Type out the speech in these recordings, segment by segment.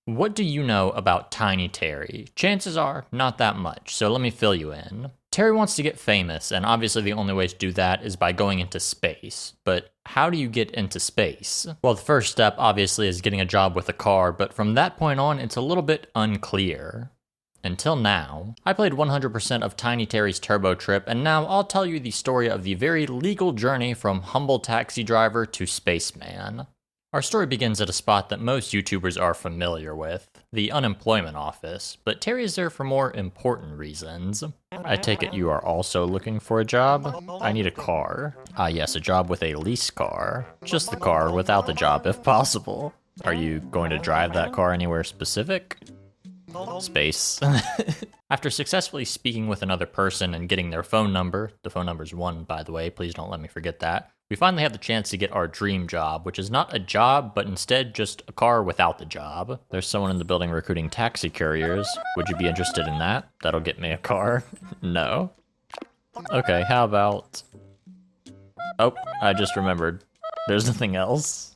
What do you know about Tiny Terry? Chances are, not that much, so let me fill you in. Terry wants to get famous, and obviously the only way to do that is by going into space. But how do you get into space? Well, the first step, obviously, is getting a job with a car, but from that point on, it's a little bit unclear. Until now, I played 100% of Tiny Terry's Turbo Trip, and now I'll tell you the story of the very legal journey from humble taxi driver to spaceman. Our story begins at a spot that most YouTubers are familiar with, the unemployment office, but Terry is there for more important reasons. I take it you are also looking for a job? I need a car. Ah yes, a job with a lease car. Just the car without the job if possible. Are you going to drive that car anywhere specific? Space. After successfully speaking with another person and getting their phone number, the phone number's 1 by the way, please don't let me forget that, we finally have the chance to get our dream job, which is not a job, but instead just a car without the job. There's someone in the building recruiting taxi couriers. Would you be interested in that? That'll get me a car. No. Okay, how about... Oh, I just remembered. There's nothing else.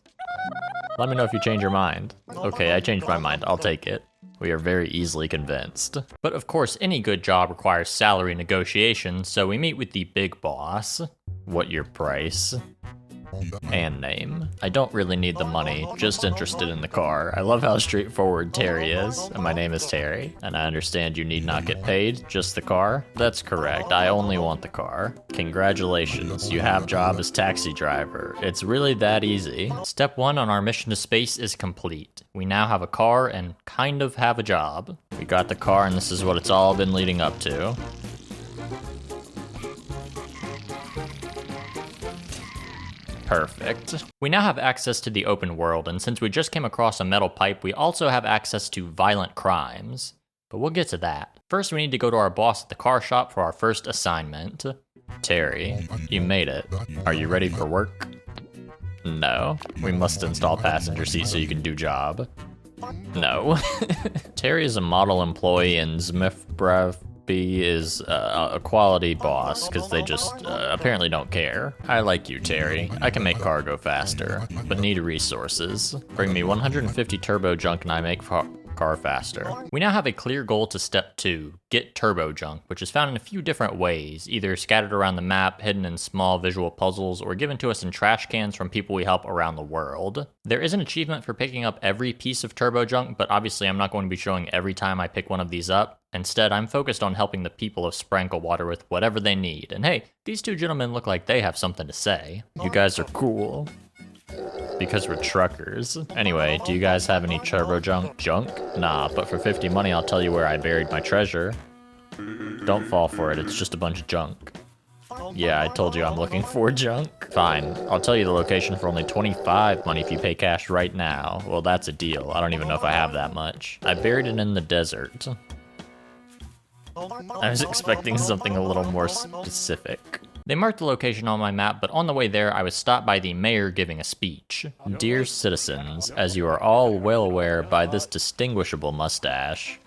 Let me know if you change your mind. Okay, I changed my mind. I'll take it. We are very easily convinced. But of course, any good job requires salary negotiations, so we meet with the big boss. What your price? And name. I don't really need the money, just interested in the car. I love how straightforward Terry is, and my name is Terry. And I understand you need not get paid, just the car? That's correct, I only want the car. Congratulations, you have job as taxi driver. It's really that easy. Step 1 on our mission to space is complete. We now have a car and kind of have a job. We got the car and this is what it's all been leading up to. Perfect. We now have access to the open world, and since we just came across a metal pipe, we also have access to violent crimes. But we'll get to that. First, we need to go to our boss at the car shop for our first assignment. Terry, you made it. Are you ready for work? No. We must install passenger seat so you can do job. No. Terry is a model employee and Zmifbrav B is a quality boss, because they just apparently don't care. I like you, Terry. I can make cargo faster, but need resources. Bring me 150 turbo junk and I make car faster. We now have a clear goal to step 2, get turbo junk, which is found in a few different ways, either scattered around the map, hidden in small visual puzzles, or given to us in trash cans from people we help around the world. There is an achievement for picking up every piece of turbo junk, but obviously I'm not going to be showing every time I pick one of these up. Instead, I'm focused on helping the people of Sprinkle Water with whatever they need. And hey, these two gentlemen look like they have something to say. You guys are cool. Because we're truckers. Anyway, do you guys have any turbo junk? Junk? Nah, but for 50 money I'll tell you where I buried my treasure. Don't fall for it, it's just a bunch of junk. Yeah, I told you I'm looking for junk. Fine, I'll tell you the location for only 25 money if you pay cash right now. Well, that's a deal. I don't even know if I have that much. I buried it in the desert. I was expecting something a little more specific. They marked the location on my map, but on the way there, I was stopped by the mayor giving a speech. Dear citizens, as you are all well aware by this distinguishable mustache,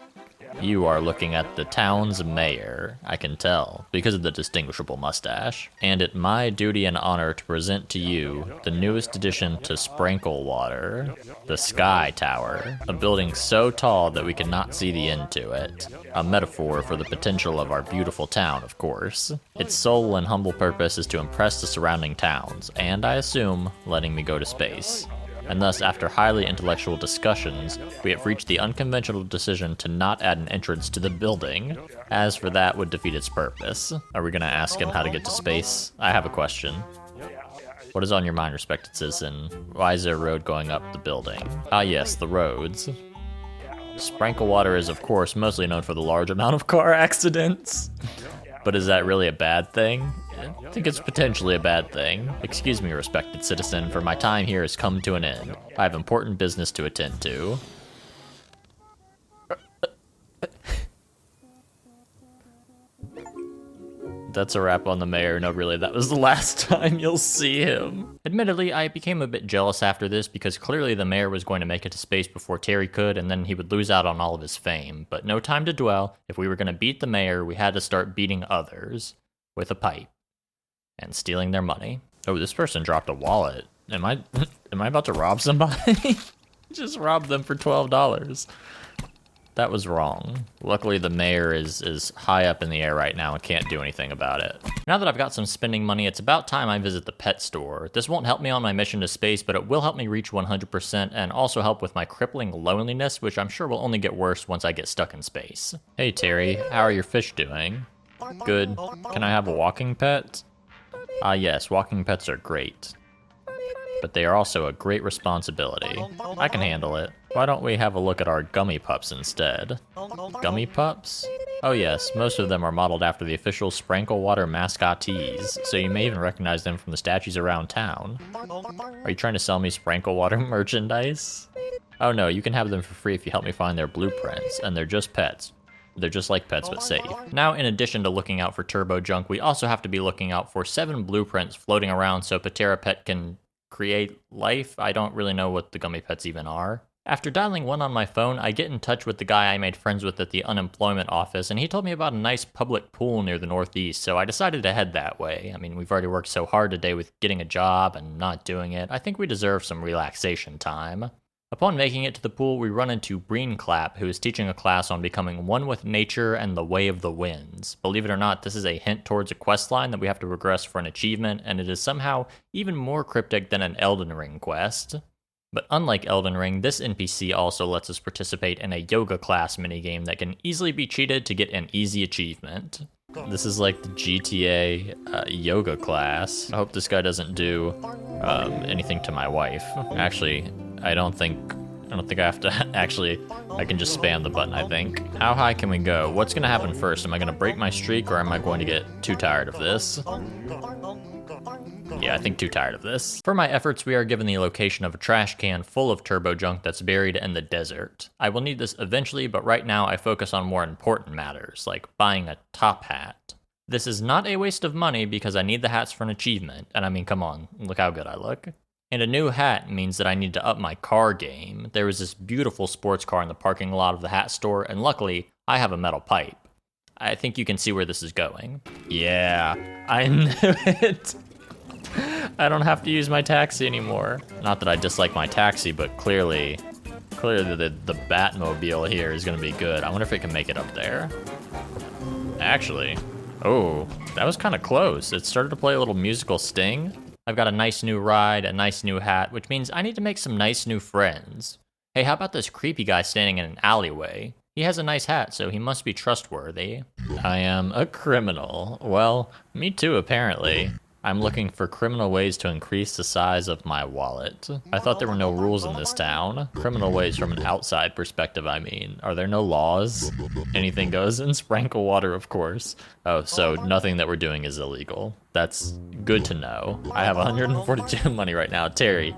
you are looking at the town's mayor, I can tell, because of the distinguishable mustache. And it's my duty and honor to present to you the newest addition to Sprinkle Water, the Sky Tower, a building so tall that we cannot see the end to it. A metaphor for the potential of our beautiful town, of course. Its sole and humble purpose is to impress the surrounding towns, and I assume, letting me go to space. And thus, after highly intellectual discussions, we have reached the unconventional decision to not add an entrance to the building, as for that would defeat its purpose. Are we gonna ask him how to get to space? I have a question. What is on your mind, respected citizen? Why is there a road going up the building? Ah yes, the roads. Sprinkle Water is, of course, mostly known for the large amount of car accidents. But is that really a bad thing? I think it's potentially a bad thing. Excuse me, respected citizen, for my time here has come to an end. I have important business to attend to. That's a wrap on the mayor. No, really, that was the last time you'll see him. Admittedly, I became a bit jealous after this because clearly the mayor was going to make it to space before Terry could, and then he would lose out on all of his fame. But no time to dwell. If we were going to beat the mayor, we had to start beating others with a pipe and stealing their money. Oh, this person dropped a wallet. Am I about to rob somebody? Just robbed them for $12. That was wrong. Luckily, the mayor is high up in the air right now and can't do anything about it. Now that I've got some spending money, it's about time I visit the pet store. This won't help me on my mission to space, but it will help me reach 100% and also help with my crippling loneliness, which I'm sure will only get worse once I get stuck in space. Hey Terry, how are your fish doing? Good. Can I have a walking pet? Yes, walking pets are great. But they are also a great responsibility. I can handle it. Why don't we have a look at our gummy pups instead? Gummy pups? Oh yes, most of them are modeled after the official Sprinkle Water mascotees, so you may even recognize them from the statues around town. Are you trying to sell me Sprinkle Water merchandise? Oh no, you can have them for free if you help me find their blueprints, and they're just pets. They're just like pets, but safe. Now, in addition to looking out for turbo junk, we also have to be looking out for 7 blueprints floating around so Patera Pet can create life. I don't really know what the gummy pets even are. After dialing 1 on my phone, I get in touch with the guy I made friends with at the unemployment office, and he told me about a nice public pool near the Northeast, so I decided to head that way. I mean, we've already worked so hard today with getting a job and not doing it. I think we deserve some relaxation time. Upon making it to the pool, we run into Breen Clapp, who is teaching a class on becoming one with nature and the way of the winds. Believe it or not, this is a hint towards a quest line that we have to regress for an achievement, and it is somehow even more cryptic than an Elden Ring quest. But unlike Elden Ring, this NPC also lets us participate in a yoga class minigame that can easily be cheated to get an easy achievement. This is like the GTA yoga class. I hope this guy doesn't do anything to my wife. Actually, I don't think I have to actually, I can just spam the button, I think. How high can we go? What's gonna happen first? Am I gonna break my streak or am I going to get too tired of this? Yeah, I think too tired of this. For my efforts, we are given the location of a trash can full of turbo junk that's buried in the desert. I will need this eventually, but right now I focus on more important matters, like buying a top hat. This is not a waste of money because I need the hats for an achievement, and I mean, come on, look how good I look. And a new hat means that I need to up my car game. There was this beautiful sports car in the parking lot of the hat store, and luckily, I have a metal pipe. I think you can see where this is going. Yeah, I knew it. I don't have to use my taxi anymore. Not that I dislike my taxi, but clearly the Batmobile here is gonna be good. I wonder if it can make it up there. Actually, oh, that was kind of close. It started to play a little musical sting. I've got a nice new ride, a nice new hat, which means I need to make some nice new friends. Hey, how about this creepy guy standing in an alleyway? He has a nice hat, so he must be trustworthy. I am a criminal. Well, me too, apparently. I'm looking for criminal ways to increase the size of my wallet. I thought there were no rules in this town. Criminal ways from an outside perspective, I mean. Are there no laws? Anything goes in Sprinkle Water, of course. Oh, so nothing that we're doing is illegal. That's good to know. I have 142 money right now. Terry,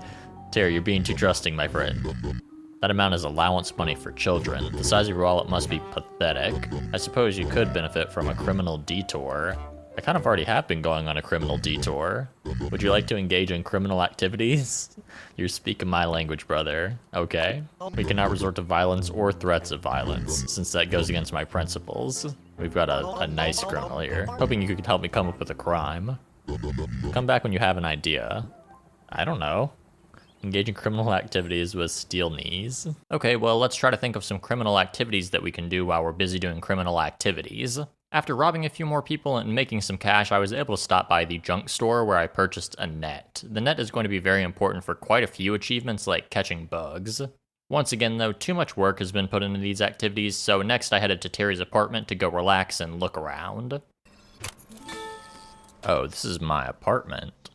you're being too trusting, my friend. That amount is allowance money for children. The size of your wallet must be pathetic. I suppose you could benefit from a criminal detour. I kind of already have been going on a criminal detour. Would you like to engage in criminal activities? You're speaking my language, brother. Okay. We cannot resort to violence or threats of violence, since that goes against my principles. We've got a nice criminal here. Hoping you could help me come up with a crime. Come back when you have an idea. I don't know. Engage in criminal activities with steel knees. Okay, well, let's try to think of some criminal activities that we can do while we're busy doing criminal activities. After robbing a few more people and making some cash, I was able to stop by the junk store where I purchased a net. The net is going to be very important for quite a few achievements like catching bugs. Once again though, too much work has been put into these activities, so next I headed to Terry's apartment to go relax and look around. Oh, this is my apartment.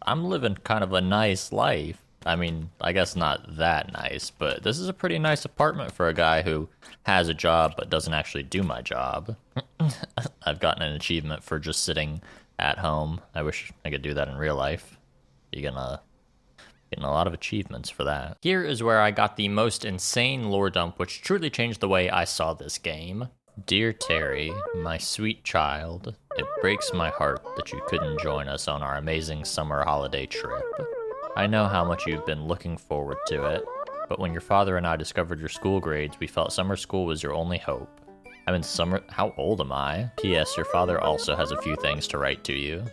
I'm living kind of a nice life. I mean, I guess not that nice, but this is a pretty nice apartment for a guy who has a job but doesn't actually do my job. I've gotten an achievement for just sitting at home. I wish I could do that in real life. You're getting a lot of achievements for that. Here is where I got the most insane lore dump, which truly changed the way I saw this game. Dear Terry, my sweet child, it breaks my heart that you couldn't join us on our amazing summer holiday trip. I know how much you've been looking forward to it, but when your father and I discovered your school grades, we felt summer school was your only hope. I'm in summer. How old am I? P.S. Your father also has a few things to write to you.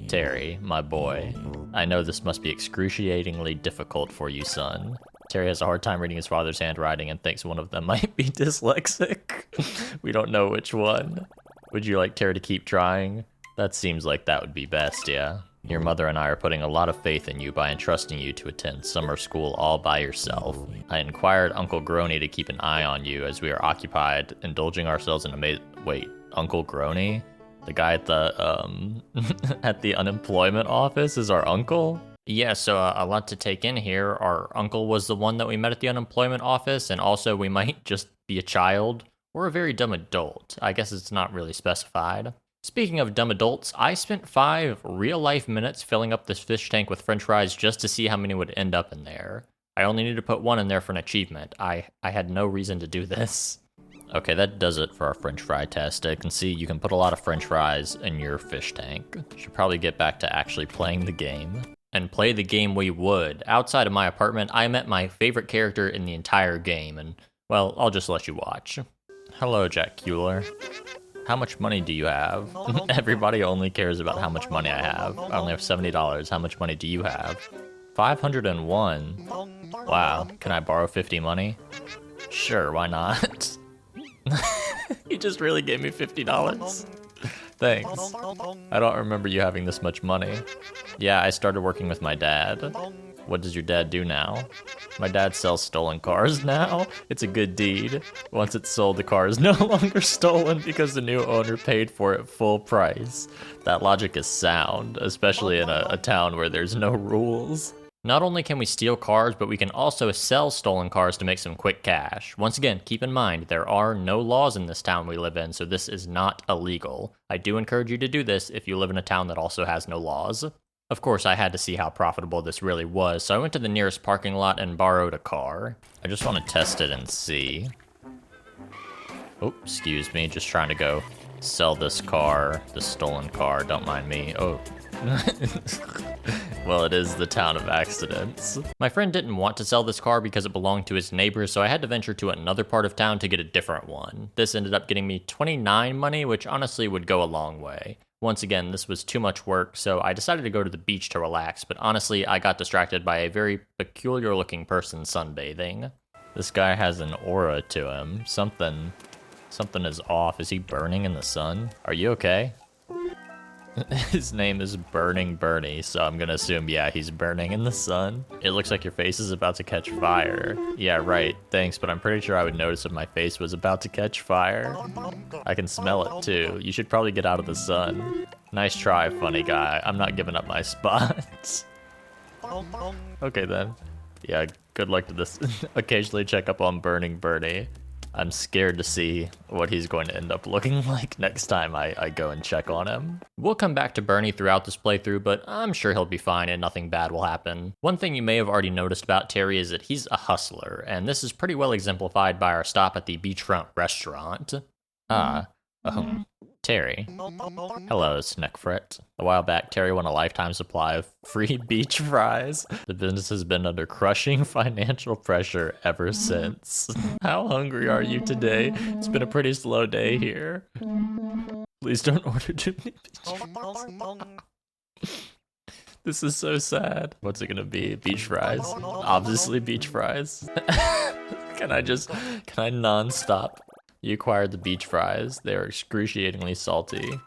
Terry, my boy, I know this must be excruciatingly difficult for you, son. Terry has a hard time reading his father's handwriting and thinks one of them might be dyslexic. We don't know which one. Would you like Terry to keep trying? That seems like that would be best, yeah. Your mother and I are putting a lot of faith in you by entrusting you to attend summer school all by yourself. I inquired Uncle Groney to keep an eye on you as we are occupied indulging ourselves in Wait, Uncle Groney? The guy at the, at the unemployment office is our uncle? Yeah, so a lot to take in here. Our uncle was the one that we met at the unemployment office, and also we might just be a child or a very dumb adult. I guess it's not really specified. Speaking of dumb adults, I spent 5 real-life minutes filling up this fish tank with french fries just to see how many would end up in there. I only need to put 1 in there for an achievement. I had no reason to do this. Okay, that does it for our french fry test. I can see you can put a lot of french fries in your fish tank. Should probably get back to actually playing the game. And play the game we would. Outside of my apartment, I met my favorite character in the entire game, and, well, I'll just let you watch. Hello, Jack Kuehler. How much money do you have? Everybody only cares about how much money I have. I only have $70. How much money do you have? 501. Wow, can I borrow 50 money? Sure, why not? You just really gave me $50. Thanks. I don't remember you having this much money. Yeah, I started working with my dad. What does your dad do now? My dad sells stolen cars now. It's a good deed. Once it's sold, the car is no longer stolen because the new owner paid for it full price. That logic is sound, especially in a town where there's no rules. Not only can we steal cars, but we can also sell stolen cars to make some quick cash. Once again, keep in mind, there are no laws in this town we live in, so this is not illegal. I do encourage you to do this if you live in a town that also has no laws. Of course, I had to see how profitable this really was, so I went to the nearest parking lot and borrowed a car. I just want to test it and see. Oh, excuse me, just trying to go sell this car, this stolen car, don't mind me. Oh. Well, it is the town of accidents. My friend didn't want to sell this car because it belonged to his neighbor, so I had to venture to another part of town to get a different one. This ended up getting me 29 money, which honestly would go a long way. Once again, this was too much work, so I decided to go to the beach to relax, but honestly, I got distracted by a very peculiar looking person sunbathing. This guy has an aura to him. Something is off. Is he burning in the sun? Are you okay? His name is Burning Bernie, so I'm gonna assume, yeah, he's burning in the sun. It looks like your face is about to catch fire. Yeah, right, thanks, but I'm pretty sure I would notice if my face was about to catch fire. I can smell it too. You should probably get out of the sun. Nice try, funny guy. I'm not giving up my spot. Okay then. Yeah, good luck to this. Occasionally check up on Burning Bernie. I'm scared to see what he's going to end up looking like next time I go and check on him. We'll come back to Bernie throughout this playthrough, but I'm sure he'll be fine and nothing bad will happen. One thing you may have already noticed about Terry is that he's a hustler, and this is pretty well exemplified by our stop at the beachfront restaurant. Terry. Hello, Sneckfret. A while back, Terry won a lifetime supply of free beach fries. The business has been under crushing financial pressure ever since. How hungry are you today? It's been a pretty slow day here. Please don't order too many beach fries. This is so sad. What's it gonna be? Beach fries? Obviously beach fries. Can I non-stop? You acquired the beach fries. They are excruciatingly salty.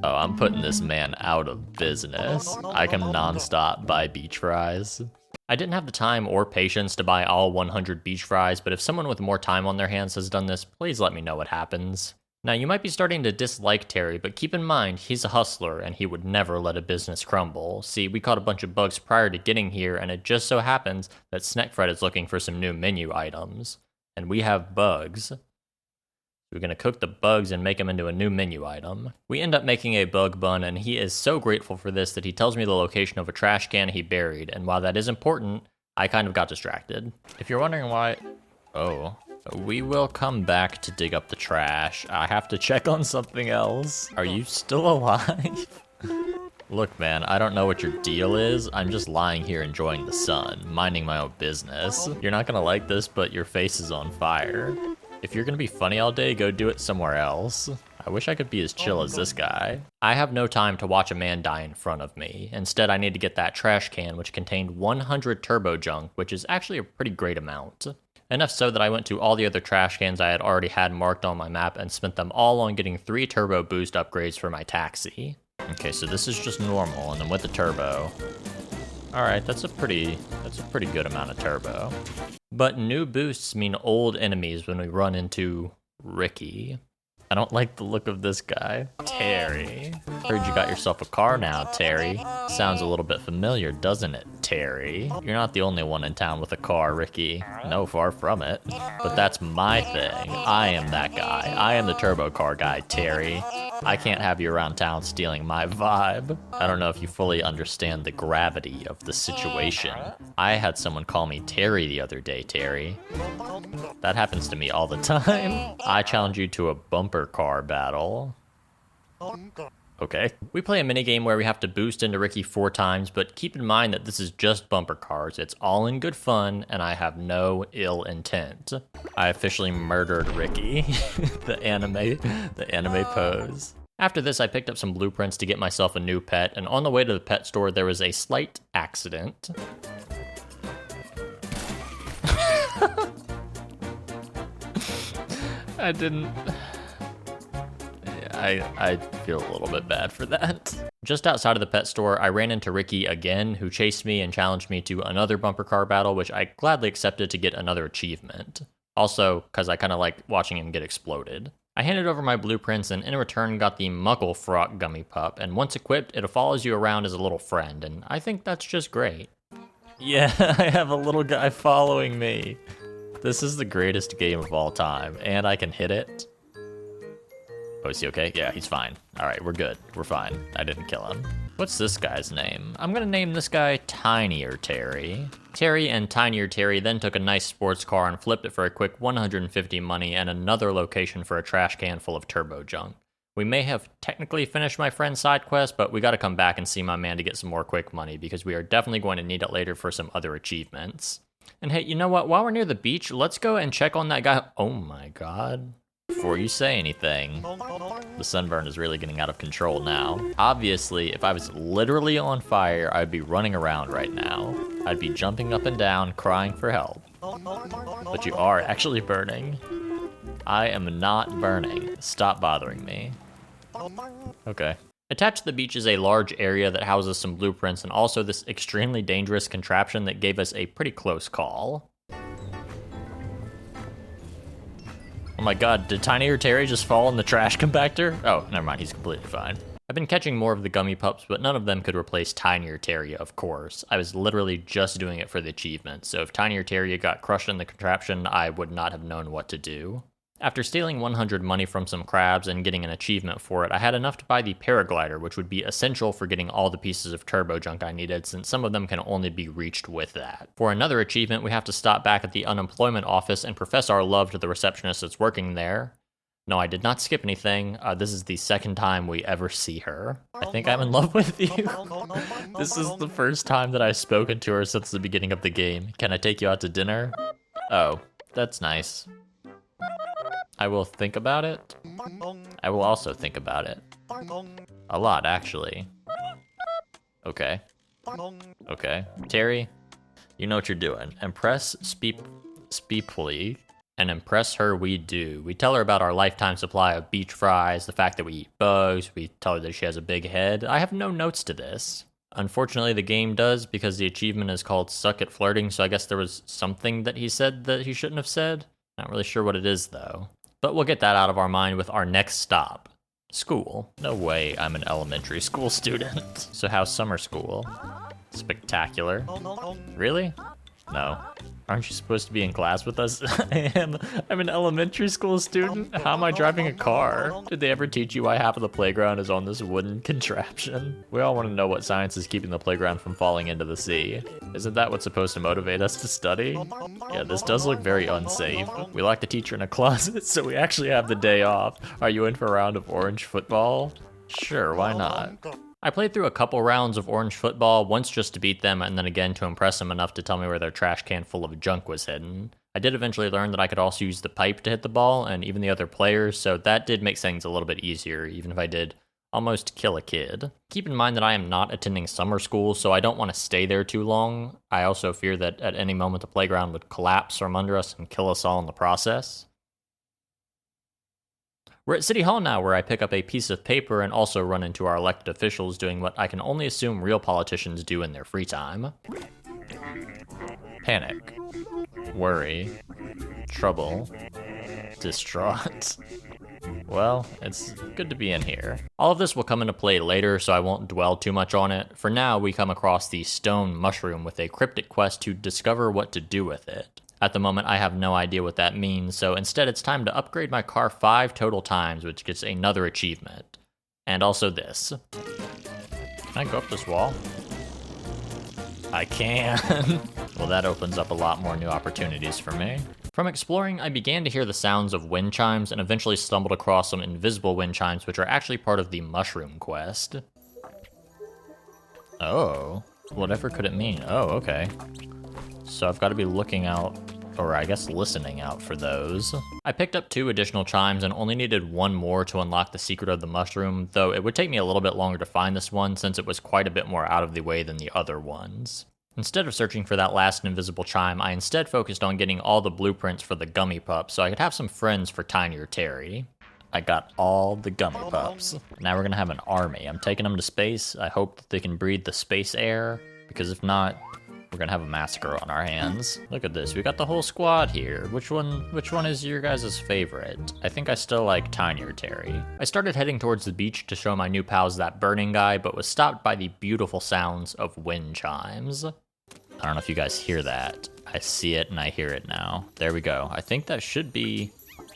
Oh, I'm putting this man out of business. I can non-stop buy beach fries. I didn't have the time or patience to buy all 100 beach fries, but if someone with more time on their hands has done this, please let me know what happens. Now, you might be starting to dislike Terry, but keep in mind, he's a hustler and he would never let a business crumble. See, we caught a bunch of bugs prior to getting here, and it just so happens that Sneckfred is looking for some new menu items. And we have bugs. We're gonna cook the bugs and make them into a new menu item. We end up making a bug bun, and he is so grateful for this that he tells me the location of a trash can he buried, and while that is important, I kind of got distracted. If you're wondering why... Oh. We will come back to dig up the trash. I have to check on something else. Are you still alive? Look, man, I don't know what your deal is. I'm just lying here enjoying the sun, minding my own business. You're not gonna like this, but your face is on fire. If you're gonna be funny all day, go do it somewhere else. I wish I could be as chill as this guy. I have no time to watch a man die in front of me. Instead, I need to get that trash can, which contained 100 turbo junk, which is actually a pretty great amount. Enough so that I went to all the other trash cans I had already had marked on my map and spent them all on getting 3 turbo boost upgrades for my taxi. Okay, so this is just normal, and then with the turbo. Alright, that's a pretty good amount of turbo. But new boosts mean old enemies when we run into Ricky. I don't like the look of this guy. Terry. Heard you got yourself a car now, Terry. Sounds a little bit familiar, doesn't it, Terry? You're not the only one in town with a car, Ricky. No, far from it. But that's my thing. I am that guy. I am the turbo car guy, Terry. I can't have you around town stealing my vibe. I don't know if you fully understand the gravity of the situation. I had someone call me Terry the other day, Terry. That happens to me all the time. I challenge you to a bumper car battle. Okay. We play a minigame where we have to boost into Ricky 4 times, but keep in mind that this is just bumper cars. It's all in good fun, and I have no ill intent. I officially murdered Ricky. the anime pose. After this, I picked up some blueprints to get myself a new pet, and on the way to the pet store, there was a slight accident. I feel a little bit bad for that. Just outside of the pet store, I ran into Ricky again, who chased me and challenged me to another bumper car battle, which I gladly accepted to get another achievement. Also, because I kind of like watching him get exploded. I handed over my blueprints and in return got the Muckle Frock Gummy Pup, and once equipped, it follows you around as a little friend, and I think that's just great. Yeah, I have a little guy following me. This is the greatest game of all time, and I can hit it. Oh, is he okay? Yeah, he's fine. All right, we're good. We're fine. I didn't kill him. What's this guy's name? I'm gonna name this guy Tinier Terry. Terry and Tinier Terry then took a nice sports car and flipped it for a quick 150 money and another location for a trash can full of turbo junk. We may have technically finished my friend's side quest, but we gotta come back and see my man to get some more quick money because we are definitely going to need it later for some other achievements. And hey, you know what? While we're near the beach, let's go and check on that guy. Oh my god. Before you say anything, the sunburn is really getting out of control now. Obviously, if I was literally on fire, I'd be running around right now. I'd be jumping up and down, crying for help. But you are actually burning. I am not burning. Stop bothering me. Okay. Attached to the beach is a large area that houses some blueprints and also this extremely dangerous contraption that gave us a pretty close call. Oh my god, did Tinier Terry just fall in the trash compactor? Oh, never mind, he's completely fine. I've been catching more of the gummy pups, but none of them could replace Tinier Terry, of course. I was literally just doing it for the achievement, so if Tinier Terry got crushed in the contraption, I would not have known what to do. After stealing 100 money from some crabs and getting an achievement for it, I had enough to buy the paraglider, which would be essential for getting all the pieces of turbo junk I needed, since some of them can only be reached with that. For another achievement, we have to stop back at the unemployment office and profess our love to the receptionist that's working there. No, I did not skip anything. This is the second time we ever see her. I think I'm in love with you. This is the first time that I've spoken to her since the beginning of the game. Can I take you out to dinner? Oh, that's nice. I will think about it. I will also think about it. A lot, actually. Okay. Okay. Terry, you know what you're doing. Impress Speeply, and impress her we do. We tell her about our lifetime supply of beach fries, the fact that we eat bugs, we tell her that she has a big head. I have no notes to this. Unfortunately, the game does, because the achievement is called Suck at Flirting, so I guess there was something that he said that he shouldn't have said. Not really sure what it is, though. But we'll get that out of our mind with our next stop. School. No way I'm an elementary school student. So how's summer school? Spectacular. Really? No. Aren't you supposed to be in class with us? I'm an elementary school student? How am I driving a car? Did they ever teach you why half of the playground is on this wooden contraption? We all want to know what science is keeping the playground from falling into the sea. Isn't that what's supposed to motivate us to study? Yeah, this does look very unsafe. We locked the teacher in a closet, so we actually have the day off. Are you in for a round of orange football? Sure, why not? I played through a couple rounds of orange football, once just to beat them, and then again to impress them enough to tell me where their trash can full of junk was hidden. I did eventually learn that I could also use the pipe to hit the ball, and even the other players, so that did make things a little bit easier, even if I did almost kill a kid. Keep in mind that I am not attending summer school, so I don't want to stay there too long. I also fear that at any moment the playground would collapse from under us and kill us all in the process. We're at City Hall now, where I pick up a piece of paper and also run into our elected officials doing what I can only assume real politicians do in their free time. Panic. Worry. Trouble. Distraught. Well, it's good to be in here. All of this will come into play later, so I won't dwell too much on it. For now, we come across the stone mushroom with a cryptic quest to discover what to do with it. At the moment, I have no idea what that means, so instead it's time to upgrade my car 5 total times, which gets another achievement. And also this. Can I go up this wall? I can. Well, that opens up a lot more new opportunities for me. From exploring, I began to hear the sounds of wind chimes and eventually stumbled across some invisible wind chimes, which are actually part of the mushroom quest. Oh, whatever could it mean? Oh, okay. So I've got to be looking out, or I guess listening out for those. I picked up 2 additional chimes and only needed 1 more to unlock the secret of the mushroom, though it would take me a little bit longer to find this one since it was quite a bit more out of the way than the other ones. Instead of searching for that last invisible chime, I instead focused on getting all the blueprints for the gummy pup so I could have some friends for Tiny or Terry. I got all the gummy pups. Now we're gonna have an army. I'm taking them to space. I hope that they can breathe the space air, because if not, we're gonna have a massacre on our hands. Look at this, we got the whole squad here. Which one is your guys' favorite? I think I still like Tiny or Terry. I started heading towards the beach to show my new pals that burning guy, but was stopped by the beautiful sounds of wind chimes. I don't know if you guys hear that. I see it and I hear it now. There we go. I think that should be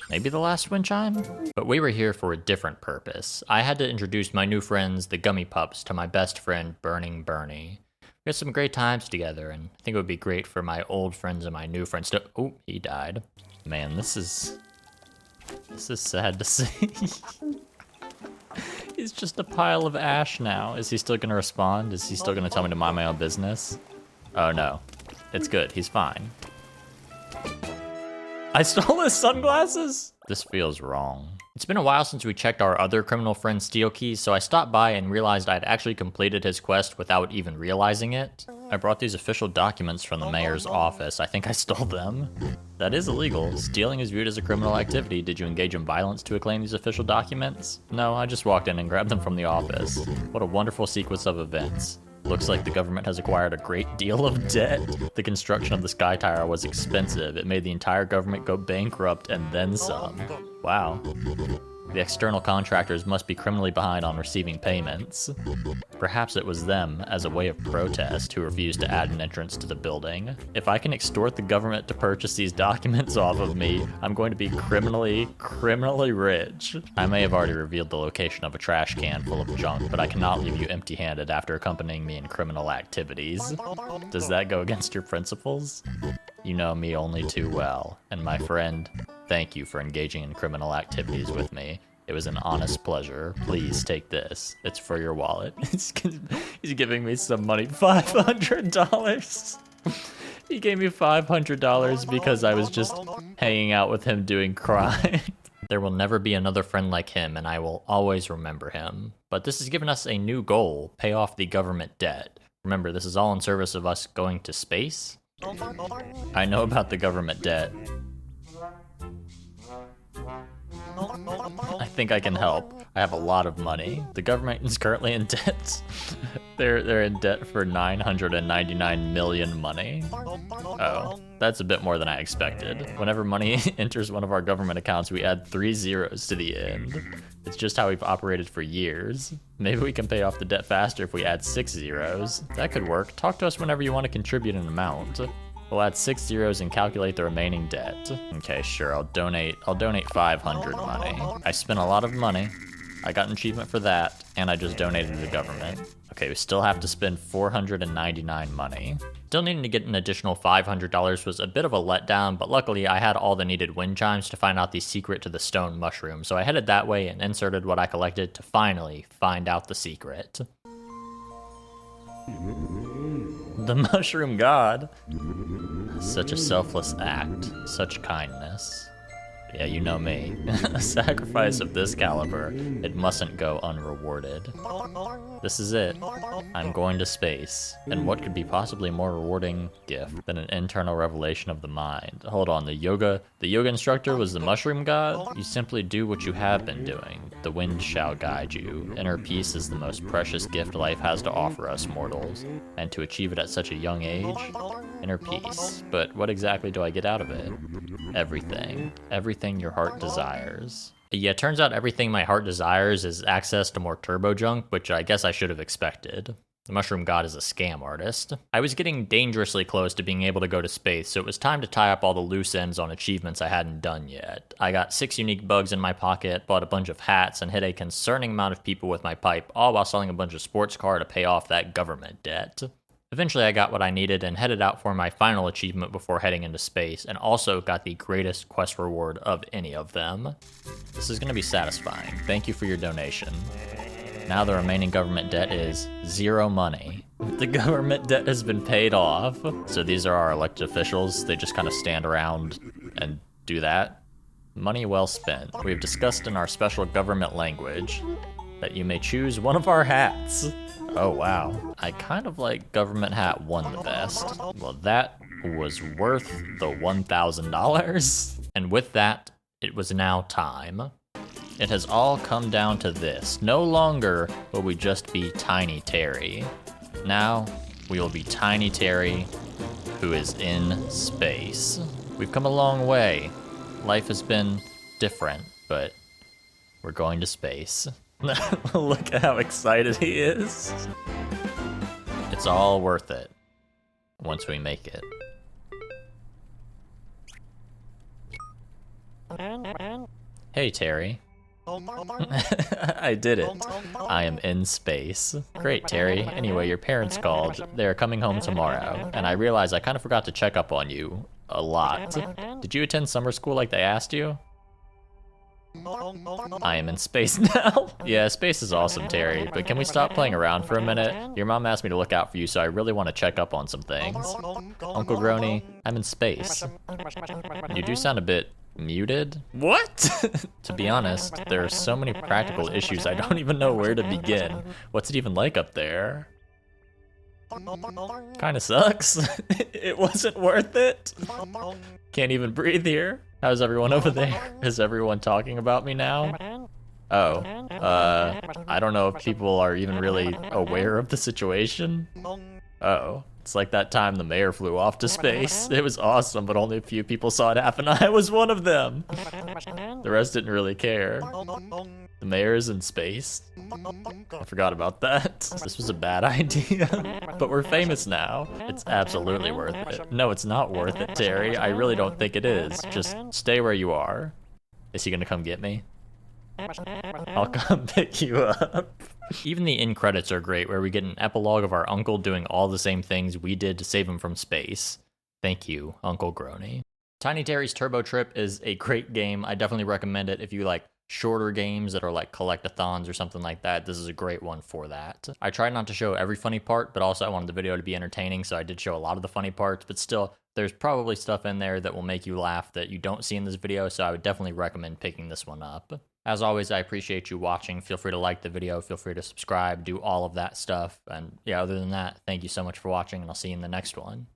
maybe the last wind chime? But we were here for a different purpose. I had to introduce my new friends, the gummy pups, to my best friend, Burning Bernie. We had some great times together, and I think it would be great for my old friends and my new friends to— oh, he died. Man, this is sad to see. He's just a pile of ash now. Is he still gonna respond? Is he still gonna tell me to mind my own business? Oh no, it's good, he's fine. I stole his sunglasses? This feels wrong. It's been a while since we checked our other criminal friend's steel keys, so I stopped by and realized I'd actually completed his quest without even realizing it. I brought these official documents from the mayor's office. I think I stole them. That is illegal. Stealing is viewed as a criminal activity. Did you engage in violence to acclaim these official documents? No, I just walked in and grabbed them from the office. What a wonderful sequence of events. Looks like the government has acquired a great deal of debt. The construction of the Sky Tower was expensive. It made the entire government go bankrupt and then some. Wow. The external contractors must be criminally behind on receiving payments. Perhaps it was them, as a way of protest, who refused to add an entrance to the building. If I can extort the government to purchase these documents off of me, I'm going to be criminally rich. I may have already revealed the location of a trash can full of junk, but I cannot leave you empty-handed after accompanying me in criminal activities. Does that go against your principles? You know me only too well, and my friend, thank you for engaging in criminal activities with me. It was an honest pleasure. Please take this. It's for your wallet. He's giving me some money. $500. He gave me $500 because I was just hanging out with him doing crime. There will never be another friend like him, and I will always remember him. But this has given us a new goal: pay off the government debt. Remember, this is all in service of us going to space. I know about the government debt. I think I can help. I have a lot of money. The government is currently in debt. They're in debt for 999 million money. Oh, that's a bit more than I expected. Whenever money enters one of our government accounts, we add 3 zeros to the end. It's just how we've operated for years. Maybe we can pay off the debt faster if we add 6 zeros. That could work. Talk to us whenever you want to contribute an amount. We'll add 6 zeros and calculate the remaining debt. Okay, sure, I'll donate 500 money. I spent a lot of money. I got an achievement for that, and I just donated to the government. Okay, we still have to spend 499 money. Still needing to get an additional $500 was a bit of a letdown, but luckily I had all the needed wind chimes to find out the secret to the stone mushroom, so I headed that way and inserted what I collected to finally find out the secret. The mushroom god. Such a selfless act, such kindness. Yeah, you know me. A sacrifice of this caliber, it mustn't go unrewarded. This is it. I'm going to space. And what could be possibly a more rewarding gift than an internal revelation of the mind? Hold on, the yoga instructor was the mushroom god? You simply do what you have been doing. The wind shall guide you. Inner peace is the most precious gift life has to offer us mortals. And to achieve it at such a young age, inner peace. But what exactly do I get out of it? Everything. Everything your heart desires. Yeah, turns out everything my heart desires is access to more turbo junk, which I guess I should have expected. The mushroom god is a scam artist. I was getting dangerously close to being able to go to space, so it was time to tie up all the loose ends on achievements I hadn't done yet. I got 6 unique bugs in my pocket, bought a bunch of hats, and hit a concerning amount of people with my pipe, all while selling a bunch of sports car to pay off that government debt. Eventually I got what I needed and headed out for my final achievement before heading into space, and also got the greatest quest reward of any of them. This is going to be satisfying. Thank you for your donation. Now the remaining government debt is 0 money. The government debt has been paid off. So these are our elected officials. They just kind of stand around and do that. Money well spent. We have discussed in our special government language that you may choose one of our hats. Oh wow, I kind of like government hat 1 the best. Well, that was worth the $1,000. And with that, it was now time. It has all come down to this. No longer will we just be Tiny Terry. Now, we will be Tiny Terry, who is in space. We've come a long way. Life has been different, but we're going to space. Look at how excited he is. It's all worth it once we make it. Hey, Terry. I did it. I am in space. Great, Terry. Anyway, your parents called. They're coming home tomorrow, and I realized I kind of forgot to check up on you a lot. Did you attend summer school like they asked you? I am in space now. Yeah, space is awesome, Terry, but can we stop playing around for a minute? Your mom asked me to look out for you, so I really want to check up on some things. Uncle Grony, I'm in space. You do sound a bit muted. What? To be honest, there are so many practical issues I don't even know where to begin. What's it even like up there? Kinda sucks. It wasn't worth it. Can't even breathe here. How's everyone over there? Is everyone talking about me now? Oh, I don't know if people are even really aware of the situation. Uh-oh. It's like that time the mayor flew off to space. It was awesome, but only a few people saw it happen. I was one of them. The rest didn't really care. The mayor is in space. I forgot about that. This was a bad idea. But we're famous now. It's absolutely worth it. No, it's not worth it, Terry. I really don't think it is. Just stay where you are. Is he gonna come get me? I'll come pick you up. Even the end credits are great, where we get an epilogue of our uncle doing all the same things we did to save him from space. Thank you, Uncle Grony. Tiny Terry's Turbo Trip is a great game. I definitely recommend it if you like shorter games that are like collectathons or something like that. This is a great one for that. I tried not to show every funny part, but also I wanted the video to be entertaining, so I did show a lot of the funny parts, but still, there's probably stuff in there that will make you laugh that you don't see in this video, so I would definitely recommend picking this one up. As always, I appreciate you watching. Feel free to like the video, feel free to subscribe, do all of that stuff. And yeah, other than that, thank you so much for watching, and I'll see you in the next one.